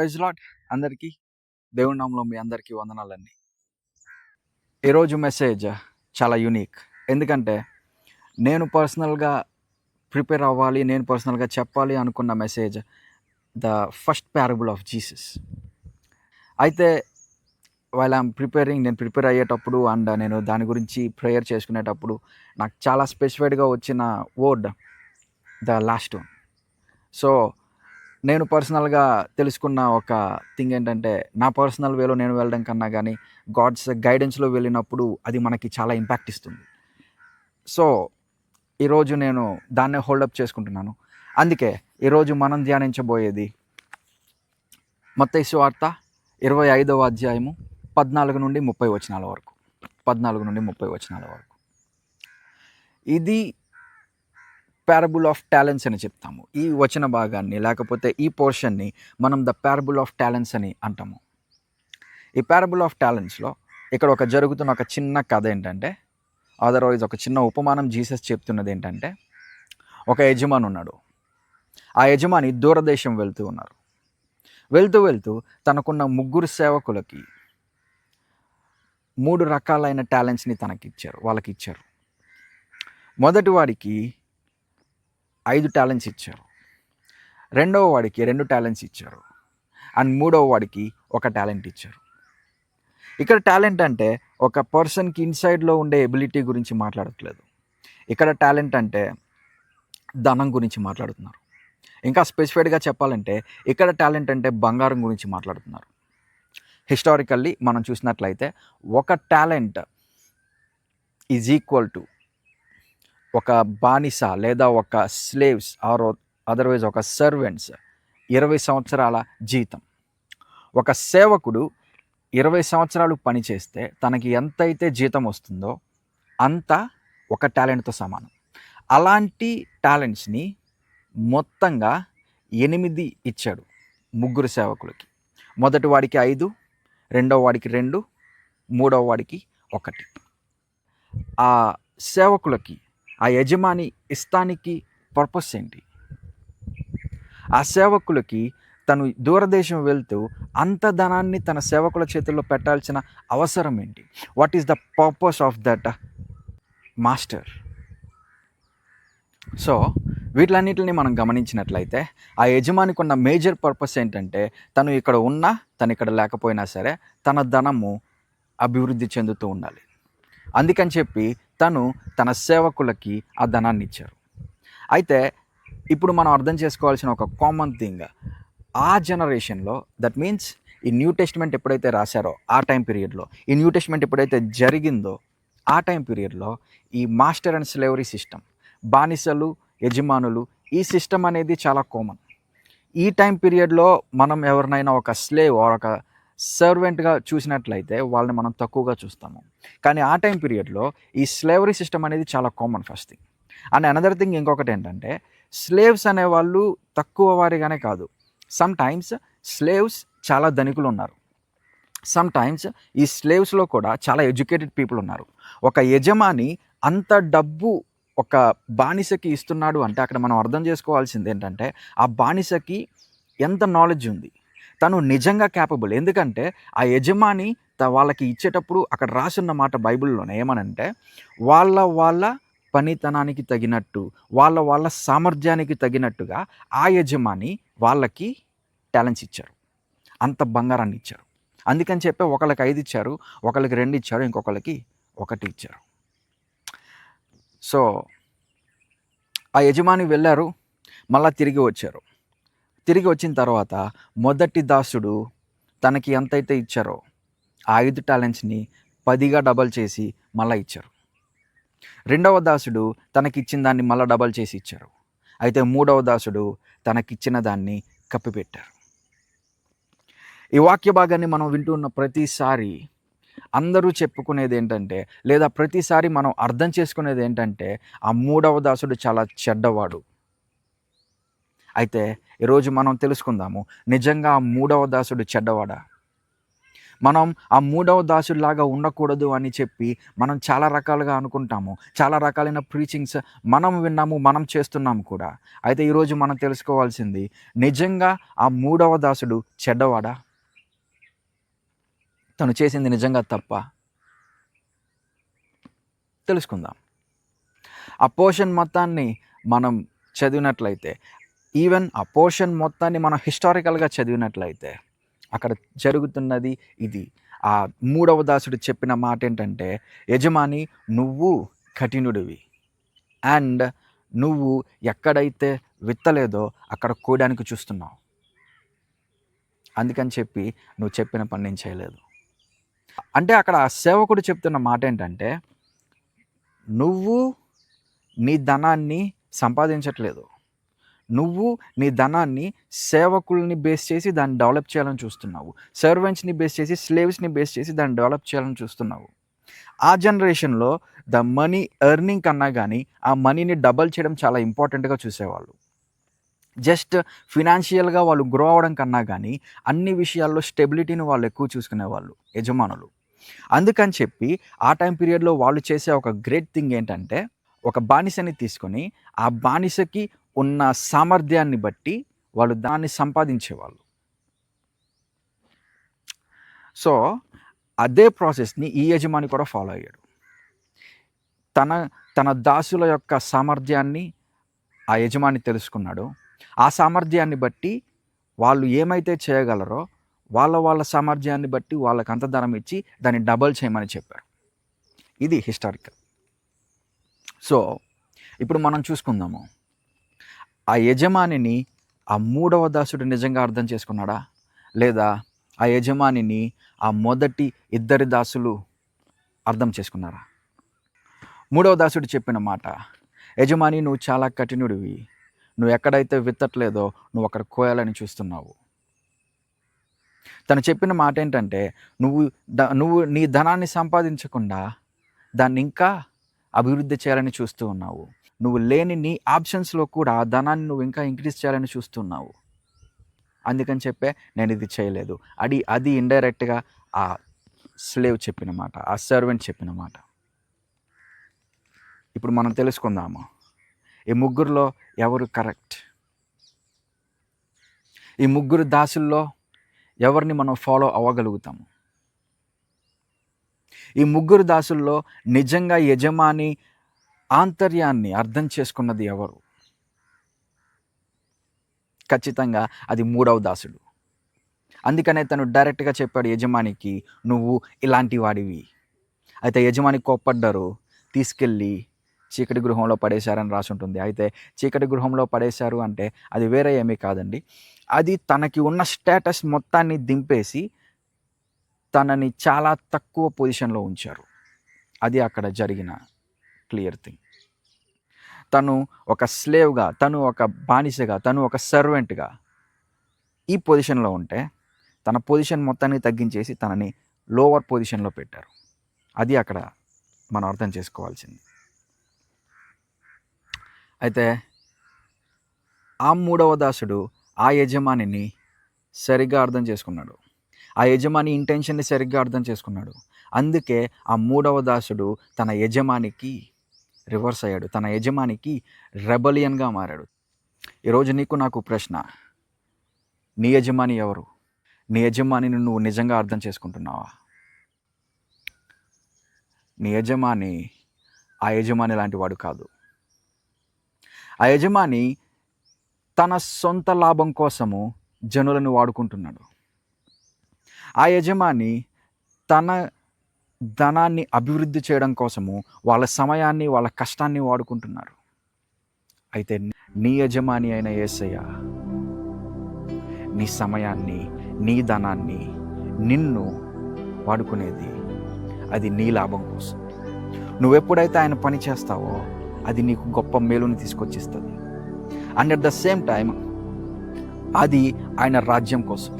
Praise lord అందరికీ. దేవుని నామములో మీ అందరికీ వందనాలండి. ఈరోజు మెసేజ్ చాలా యూనిక్. ఎందుకంటే నేను పర్సనల్గా ప్రిపేర్ అవ్వాలి, నేను పర్సనల్గా చెప్పాలి అనుకున్న message the first parable of Jesus. అయితే నేను ప్రిపేర్ అయ్యేటప్పుడు అండ్ నేను దాని గురించి ప్రేయర్ చేసుకునేటప్పుడు నాకు చాలా స్పెసిఫైడ్గా వచ్చిన word the last one. So నేను పర్సనల్గా తెలుసుకున్న ఒక థింగ్ ఏంటంటే, నా పర్సనల్ వేలో నేను వెళ్ళడం కన్నా కానీ గాడ్స్ గైడెన్స్లో వెళ్ళినప్పుడు అది మనకి చాలా ఇంపాక్ట్ ఇస్తుంది. సో ఈరోజు నేను దాన్నే హోల్డప్ చేసుకుంటున్నాను. అందుకే ఈరోజు మనం ధ్యానించబోయేది మత్తయి సువార్త 25వ అధ్యాయము 14 నుండి 30 వచనాల వరకు. 14 నుండి 30 వచనాల వరకు. ఇది ప్యారబుల్ ఆఫ్ టాలెంట్స్ అని చెప్తాము. ఈ వచన భాగాన్ని లేకపోతే ఈ పోర్షన్ని మనం ద ప్యారబుల్ ఆఫ్ టాలెంట్స్ అని అంటాము. ఈ ప్యారబుల్ ఆఫ్ టాలెంట్స్లో ఇక్కడ జరుగుతున్న ఒక చిన్న కథ ఏంటంటే, అదర్వైజ్ ఒక చిన్న ఉపమానం జీసస్ చెప్తున్నది ఏంటంటే, ఒక యజమాని ఉన్నాడు. ఆ యజమాని దూరదేశం వెళ్తూ ఉన్నారు. వెళ్తూ తనకున్న 3 సేవకులకి 3 రకాలైన టాలెంట్స్ని వాళ్ళకి ఇచ్చారు. మొదటి వాడికి 5 టాలెంట్స్ ఇచ్చారు. రెండవ వాడికి 2 టాలెంట్స్ ఇచ్చారు. అండ్ మూడవ వాడికి 1 టాలెంట్ ఇచ్చారు. ఇక్కడ టాలెంట్ అంటే ఒక పర్సన్కి ఇన్సైడ్లో ఉండే ఎబిలిటీ గురించి మాట్లాడట్లేదు. ఇక్కడ టాలెంట్ అంటే ధనం గురించి మాట్లాడుతున్నారు. ఇంకా స్పెసిఫైడ్గా చెప్పాలంటే ఇక్కడ టాలెంట్ అంటే బంగారం గురించి మాట్లాడుతున్నారు. హిస్టారికల్లీ మనం చూసినట్లయితే 1 టాలెంట్ ఈజ్ ఈక్వల్ టు ఒక బానిస లేదా ఒక స్లేవ్స్ ఆర్ అదర్వైజ్ ఒక సర్వెంట్స్ 20 సంవత్సరాల జీతం. ఒక సేవకుడు 20 సంవత్సరాలు పనిచేస్తే తనకి ఎంతైతే జీతం వస్తుందో అంత 1 టాలెంట్తో సమానం. అలాంటి టాలెంట్స్ని మొత్తంగా 8 ఇచ్చాడు 3 సేవకులకి. మొదటి వాడికి 5, రెండవ వాడికి 2, మూడవ వాడికి 1. ఆ సేవకులకి ఆ యజమాని ఇష్టానికి పర్పస్ ఏంటి? ఆ సేవకులకి తను దూరదేశం వెళ్తూ అంత ధనాన్ని తన సేవకుల చేతుల్లో పెట్టాల్సిన అవసరం ఏంటి? What is the purpose of that master? So వీటిలన్నిటిని మనం గమనించినట్లయితే ఆ యజమానికి ఉన్న మేజర్ పర్పస్ ఏంటంటే, తను ఇక్కడ ఉన్నా తను ఇక్కడ లేకపోయినా సరే తన ధనము అభివృద్ధి చెందుతూ ఉండాలి. అందుకని చెప్పి తన సేవకులకి ఆ ధనాన్ని ఇచ్చారు. అయితే ఇప్పుడు మనం అర్థం చేసుకోవాల్సిన ఒక కామన్ థింగ్, ఆ జనరేషన్లో, దట్ మీన్స్ ఈ న్యూ టెస్ట్మెంట్ ఎప్పుడైతే రాశారో ఆ టైం పీరియడ్లో, ఈ న్యూ టెస్ట్మెంట్ ఎప్పుడైతే జరిగిందో ఆ టైం పీరియడ్లో ఈ మాస్టర్ అండ్ స్లేవరీ సిస్టమ్, బానిసలు యజమానులు, ఈ సిస్టమ్ అనేది చాలా కామన్. ఈ టైం పీరియడ్లో మనం ఎవరినైనా ఒక స్లేవ్ ఆర్ ఒక సర్వెంట్గా చూసినట్లయితే వాళ్ళని మనం తక్కువగా చూస్తాము. కానీ ఆ టైం పీరియడ్లో ఈ స్లేవరీ సిస్టమ్ అనేది చాలా common first thing. And another thing ఇంకొకటి ఏంటంటే, స్లేవ్స్ అనేవాళ్ళు తక్కువ వారిగానే కాదు, సమ్ టైమ్స్ స్లేవ్స్ చాలా ధనికులు ఉన్నారు. సమ్ టైమ్స్ ఈ స్లేవ్స్లో కూడా చాలా ఎడ్యుకేటెడ్ పీపుల్ ఉన్నారు. ఒక యజమాని అంత డబ్బు ఒక బానిసకి ఇస్తున్నాడు అంటే అక్కడ మనం అర్థం చేసుకోవాల్సింది ఏంటంటే, ఆ బానిసకి ఎంత నాలెడ్జ్ ఉంది, తను నిజంగా క్యాపబుల్. ఎందుకంటే ఆ యజమాని వాళ్ళకి ఇచ్చేటప్పుడు అక్కడ రాసున్న మాట బైబిల్లోనే ఏమనంటే, వాళ్ళ పనితనానికి తగినట్టు, వాళ్ళ సామర్థ్యానికి తగినట్టుగా ఆ యజమాని వాళ్ళకి టాలెంట్స్ ఇచ్చారు, అంత బంగారాన్ని ఇచ్చారు. అందుకని చెప్పి ఒకళ్ళకి 5 ఇచ్చారు, ఒకళ్ళకి 2 ఇచ్చారు, ఇంకొకళ్ళకి 1 ఇచ్చారు. సో ఆ యజమాని వెళ్ళారు, మళ్ళీ తిరిగి వచ్చారు. తిరిగి వచ్చిన తర్వాత మొదటి దాసుడు తనకి ఎంతైతే ఇచ్చారో ఆ 5 టాలెంట్స్ని 10గా డబల్ చేసి మళ్ళీ ఇచ్చారు. రెండవ దాసుడు తనకిచ్చిన దాన్ని మళ్ళీ డబల్ చేసి ఇచ్చారు. అయితే మూడవ దాసుడు తనకిచ్చిన దాన్ని కప్పిపెట్టారు. ఈ వాక్య భాగాన్ని మనం వింటున్న ప్రతిసారి అందరూ చెప్పుకునేది ఏంటంటే, లేదా ప్రతిసారి మనం అర్థం చేసుకునేది ఏంటంటే, ఆ మూడవ దాసుడు చాలా చెడ్డవాడు. అయితే ఈరోజు మనం తెలుసుకుందాము, నిజంగా ఆ మూడవ దాసుడు చెడ్డవాడా? మనం ఆ మూడవ దాసుడిలాగా ఉండకూడదు అని చెప్పి మనం చాలా రకాలుగా అనుకుంటాము. చాలా రకాలైన ప్రీచింగ్స్ మనం విన్నాము, మనం చేస్తున్నాము కూడా. అయితే ఈరోజు మనం తెలుసుకోవాల్సింది, నిజంగా ఆ మూడవ దాసుడు చెడ్డవాడా? తను చేసింది నిజంగా తప్పా? తెలుసుకుందాం. ఆ పోర్షన్ మొత్తాన్ని మనం చదివినట్లయితే, ఈవెన్ ఆ పోర్షన్ మొత్తాన్ని మనం హిస్టారికల్‌గా చదివినట్లయితే, అక్కడ జరుగుతున్నది ఇది. ఆ మూడవ దాసుడు చెప్పిన మాటేంటంటే, యజమాని నువ్వు కఠినుడివి. అండ్ నువ్వు ఎక్కడైతే విత్తలేదో అక్కడ కోయడానికి చూస్తున్నావు. అందుకని చెప్పి నువ్వు చెప్పిన పని నేను చేయలేదు. అంటే అక్కడ ఆ సేవకుడు చెప్తున్న మాటేంటంటే, నువ్వు నీ ధనాన్ని సంపాదించట్లేదు. నువ్వు నీ ధనాన్ని సేవకుల్ని బేస్ చేసి దాన్ని డెవలప్ చేయాలని చూస్తున్నావు. సర్వెంట్స్‌ని బేస్ చేసి, స్లేవ్స్‌ని బేస్ చేసి దాన్ని డెవలప్ చేయాలని చూస్తున్నావు. ఆ జనరేషన్‌లో ద మనీ ఎర్నింగ్ కన్నా గానీ, ఆ మనీని డబల్ చేయడం చాలా ఇంపార్టెంట్‌గా చూసేవాళ్ళు. జస్ట్ ఫినాన్షియల్‌గా వాళ్ళు గ్రో అవ్వడం కన్నా గానీ, అన్ని విషయాల్లో స్టెబిలిటీని వాళ్ళు ఎక్కువ చూసుకునేవాళ్ళు యజమానులు. అందుకని చెప్పి ఆ టైం పీరియడ్‌లో వాళ్ళు చేసే ఒక గ్రేట్ థింగ్ ఏంటంటే, ఒక బానిసని తీసుకొని, ఆ బానిసకి ఉన్న సామర్థ్యాన్ని బట్టి వాళ్ళు దాన్ని సంపాదించేవాళ్ళు. సో, అదే ప్రాసెస్‌ని ఈ యజమాని కూడా ఫాలో అయ్యాడు. తన తన దాసుల యొక్క సామర్థ్యాన్ని ఆ యజమాని తెలుసుకున్నాడు. ఆ సామర్థ్యాన్ని బట్టి వాళ్ళు ఏమైతే చేయగలరో, వాళ్ళ సామర్థ్యాన్ని బట్టి వాళ్ళకంత ధనం ఇచ్చి దాన్ని డబల్ చేయమని చెప్పారు. ఇది హిస్టారికల్. సో, ఇప్పుడు మనం చూసుకుందాము. ఆ యజమానిని ఆ మూడవ దాసుడు నిజంగా అర్థం చేసుకున్నాడా? లేదా ఆ యజమానిని ఆ మొదటి ఇద్దరి దాసులు అర్థం చేసుకున్నారా? మూడవ దాసుడు చెప్పిన మాట, యజమాని నువ్వు చాలా కఠినుడివి. నువ్వు ఎక్కడైతే విత్తట్లేదో నువ్వు అక్కడ కోయాలని చూస్తున్నావు. తను చెప్పిన మాట ఏంటంటే, నువ్వు నీ ధనాన్ని సంపాదించకుండా దాన్ని ఇంకా అభివృద్ధి చేయాలని చూస్తూ ఉన్నావు. నువ్వు లేని నీ ఆప్షన్స్‌లో కూడా ఆ ధనాన్ని నువ్వు ఇంకా ఇంక్రీజ్ చేయాలని చూస్తున్నావు. అందుకని చెప్పే నేను ఇది చేయలేదు. అది ఇండైరెక్ట్‌గా ఆ స్లేవ్ చెప్పిన మాట. ఆ సర్వెంట్ చెప్పిన మాట. ఇప్పుడు మనం తెలుసుకుందాము. ఈ ముగ్గురిలో ఎవరు కరెక్ట్? ఈ ముగ్గురు దాసుల్లో ఎవరిని మనం ఫాలో అవ్వగలుగుతాము? ఈ ముగ్గురు దాసుల్లో నిజంగా యజమాని ఆంతర్యాన్ని అర్థం చేసుకున్నది ఎవరు? ఖచ్చితంగా అది మూడవ దాసుడు. అందుకనే తను డైరెక్ట్‌గా చెప్పాడు యజమానికి, "నువ్వు ఇలాంటి వాడివి." అయితే యజమాని కోప్పడ్డారు. తీసుకెళ్ళి చీకటి గృహంలో పడేశారని రాసుంటుంది. అయితే చీకటి గృహంలో పడేశారు అంటే అది వేరే ఏమీ కాదండి. అది తనకి ఉన్న స్టేటస్ మొత్తాన్ని దింపేసి తనని చాలా తక్కువ పొజిషన్‌లో ఉంచారు. అది అక్కడ జరిగిన క్లియర్ థింగ్. తను ఒక స్లేవ్‌గా, తను ఒక బానిసగా, తను ఒక సర్వెంట్‌గా ఈ పొజిషన్‌లో ఉంటే, తన పొజిషన్ మొత్తాన్ని తగ్గించేసి తనని లోవర్ పొజిషన్‌లో పెట్టారు. అది అక్కడ మనం అర్థం చేసుకోవాల్సింది. అయితే ఆ మూడవ దాసుడు ఆ యజమానిని సరిగ్గా అర్థం చేసుకున్నాడు. ఆ యజమాని ఇంటెన్షన్‌ని సరిగ్గా అర్థం చేసుకున్నాడు. అందుకే ఆ మూడవ దాసుడు తన యజమానికి రివర్స్ అయ్యాడు. తన యజమానికి రెబెలియన్‌గా మారాడు. ఈరోజు నీకు నాకు ప్రశ్న. నీ యజమాని ఎవరు? నీ యజమానిని నువ్వు నిజంగా అర్థం చేసుకుంటున్నావా? నీ యజమాని ఆ యజమాని లాంటి వాడు కాదు. ఆ యజమాని తన సొంత లాభం కోసము జనులను వాడుకుంటున్నాడు. ఆ యజమాని తన ధనాన్ని అభివృద్ధి చేయడం కోసము వాళ్ళ సమయాన్ని, వాళ్ళ కష్టాన్ని వాడుకుంటున్నారు. అయితే నీ యజమాని అయిన యేసయ్య నీ సమయాన్ని, నీ ధనాన్ని, నిన్ను వాడుకునేది అది నీ లాభం కోసం. నువ్వెప్పుడైతే ఆయన పని చేస్తావో అది నీకు గొప్ప మేలుని తీసుకొచ్చిస్తుంది. And at the same time అది ఆయన రాజ్యం కోసం.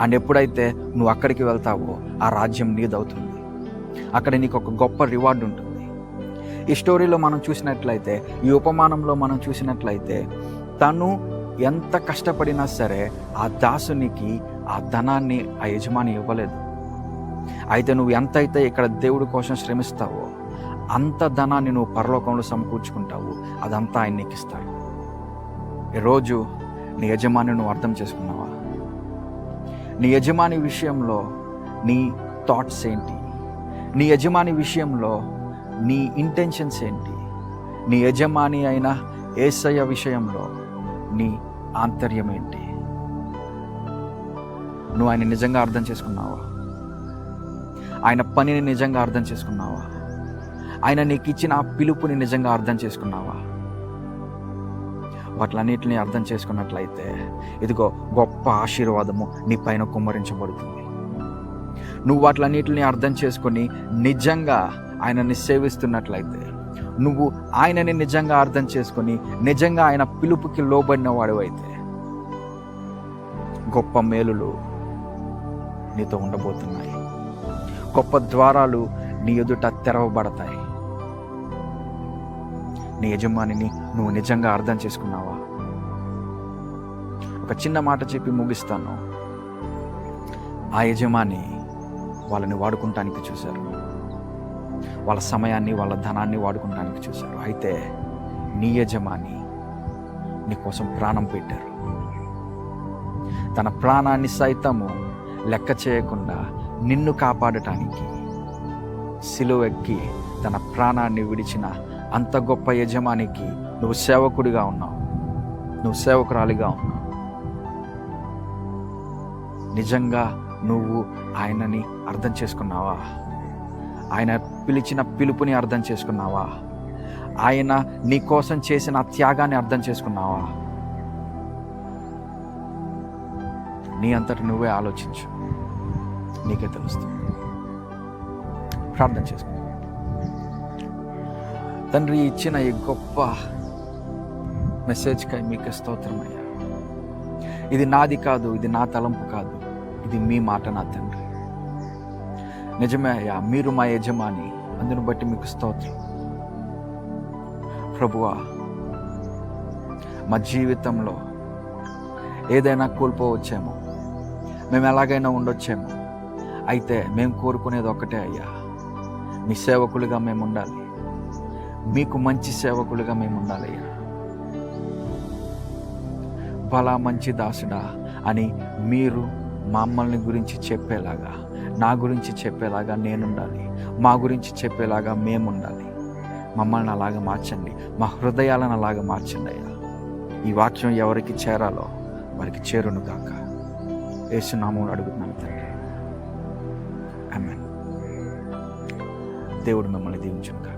అండ్ ఎప్పుడైతే నువ్వు అక్కడికి వెళ్తావో ఆ రాజ్యం నీదవుతుంది. అక్కడ నీకు ఒక గొప్ప రివార్డ్ ఉంటుంది. ఈ స్టోరీలో మనం చూసినట్లయితే, ఈ ఉపమానంలో మనం చూసినట్లయితే, తను ఎంత కష్టపడినా సరే ఆ దాసునికి ఆ ధనాన్ని ఆ యజమాని ఇవ్వలేదు. అయితే నువ్వు ఎంతైతే ఇక్కడ దేవుడి కోసం శ్రమిస్తావో అంత ధనాన్ని నువ్వు పరలోకంలో సమకూర్చుకుంటావు. అదంతా ఆయన నీకు ఇస్తాడు. ఈరోజు నీ యజమాని నువ్వు అర్థం చేసుకున్నావా? నీ యజమాని విషయంలో నీ థాట్స్ ఏంటి? నీ యజమాని విషయంలో నీ ఇంటెన్షన్స్ ఏంటి? నీ యజమాని అయిన యేసయ్య విషయంలో నీ ఆంతర్యం ఏంటి? నువ్వు ఆయన నిజంగా అర్థం చేసుకున్నావా? ఆయన పనిని నిజంగా అర్థం చేసుకున్నావా? ఆయన నీకు ఇచ్చిన ఆ పిలుపుని నిజంగా అర్థం చేసుకున్నావా? వాటిలన్నిటిని అర్థం చేసుకున్నట్లయితే ఇదిగో గొప్ప ఆశీర్వాదము నీ పైన కుమ్మరించబడుతుంది. నువ్వు వాటిలన్నిటిని అర్థం చేసుకొని నిజంగా ఆయనని సేవిస్తున్నట్లయితే, నువ్వు ఆయనని నిజంగా అర్థం చేసుకొని నిజంగా ఆయన పిలుపుకి లోబడిన వాడు అయితే, గొప్ప మేలులు నీతో ఉండబోతున్నాయి. గొప్ప ద్వారాలు నీ ఎదుట తెరవబడతాయి. నీ యజమానిని నువ్వు నిజంగా అర్థం చేసుకున్నావా? ఒక చిన్న మాట చెప్పి ముగిస్తాను. ఆ యజమాని వాళ్ళని వాడుకుంటానికి చూశారు. వాళ్ళ సమయాన్ని, వాళ్ళ ధనాన్ని వాడుకుంటానికి చూశారు. అయితే నీ యజమాని నీ కోసం ప్రాణం పెట్టారు. తన ప్రాణాన్ని సైతము లెక్క చేయకుండా నిన్ను కాపాడటానికి సిలువెక్కి తన ప్రాణాన్ని విడిచిన అంత గొప్ప యజమానికి నువ్వు సేవకుడిగా ఉన్నావు, నువ్వు సేవకురాలిగా ఉన్నావు. నిజంగా నువ్వు ఆయనని అర్థం చేసుకున్నావా? ఆయన పిలిచిన పిలుపుని అర్థం చేసుకున్నావా? ఆయన నీ కోసం చేసిన త్యాగాన్ని అర్థం చేసుకున్నావా? నీ అంతటి నువ్వే ఆలోచించు, నీకే తెలుస్తుంది. ప్రార్థన చేసుకున్నా. తండ్రి, ఇచ్చిన ఈ గొప్ప మెసేజ్కై మీకు స్తోత్రమయ్యా. ఇది నాది కాదు, ఇది నా తలంపు కాదు, ఇది మీ మాట నా తండ్రి. నిజమే అయ్యా, మీరు మా యజమాని, అందును బట్టి మీకు స్తోత్రం. ప్రభువా, మా జీవితంలో ఏదైనా కోల్పోవచ్చేమో, మేము ఎలాగైనా ఉండొచ్చేమో, అయితే మేము కోరుకునేది ఒక్కటే అయ్యా, మీ సేవకులుగా మేము ఉండాలి, మీకు మంచి సేవకులుగా మేము ఉండాలయ్యా. బలా మంచి దాసుడా అని మీరు మమ్మల్ని గురించి చెప్పేలాగా, నా గురించి చెప్పేలాగా నేనుండాలి, మా గురించి చెప్పేలాగా మేముండాలి. మమ్మల్ని అలాగా మార్చండి, మా హృదయాలను అలాగా మార్చండి అయ్యా. ఈ వాక్యం ఎవరికి చేరాలో వారికి చేరును గాక. యేసు నామములో అడుగుతున్నాను తండ్రి, ఆమేన్. దేవుడు మిమ్మల్ని దీవించును గాక.